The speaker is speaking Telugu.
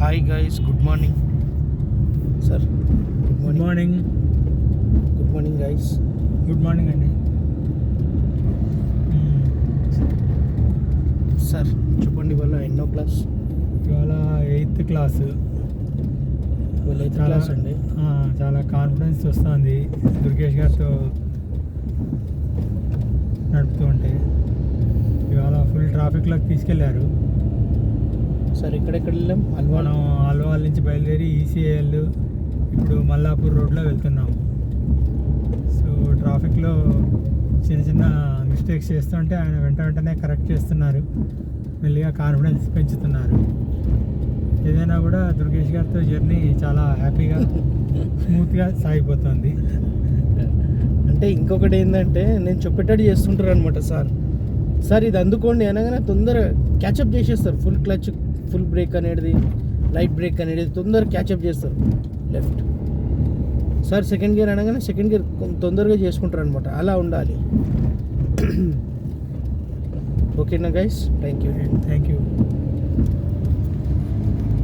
Hi guys, good morning sir. Good morning. Good morning guys. Good morning అండి. సార్ చెప్పండి, ఇవాళ ఎన్నో క్లాస్? ఇవాళ 8th క్లాసు. ఇవాళ 8th క్లాస్ అండి. చాలా కాన్ఫిడెన్స్ వస్తుంది దుర్గేష్ గారితో నడుపుతూ ఉంటే. ఇవాళ ఫుల్ ట్రాఫిక్లోకి తీసుకెళ్లారు. సార్ ఎక్కడెక్కడ వెళ్ళాం? మనం అల్వాల్ నుంచి బయలుదేరి ఈసీఐఎల్ ఇప్పుడు మల్లాపూర్ రోడ్లో వెళ్తున్నాము. సో ట్రాఫిక్లో చిన్న చిన్న మిస్టేక్స్ చేస్తుంటే ఆయన వెంటనే కరెక్ట్ చేస్తున్నారు. మెల్లిగా కాన్ఫిడెన్స్ పెంచుతున్నారు. ఏదైనా కూడా దుర్గేష్ గారితో జర్నీ చాలా హ్యాపీగా స్మూత్గా సాగిపోతుంది. అంటే ఇంకొకటి ఏంటంటే, నేను చెప్పేటట్టు చేస్తుంటారు అనమాట సార్. సార్ ఇది అందుకోండి అనగానే తొందరగా క్యాచప్ చేసేస్తారు. ఫుల్ క్లచ్, ఫుల్ బ్రేక్ అనేది, లైట్ బ్రేక్ అనేది తొందరగా క్యాచప్ చేస్తారు. లెఫ్ట్ సార్ సెకండ్ గేర్ అనగానే సెకండ్ గేర్ తొందరగా చేసుకుంటారు అనమాట. అలా ఉండాలి. ఓకేనా గైస్? Thank you.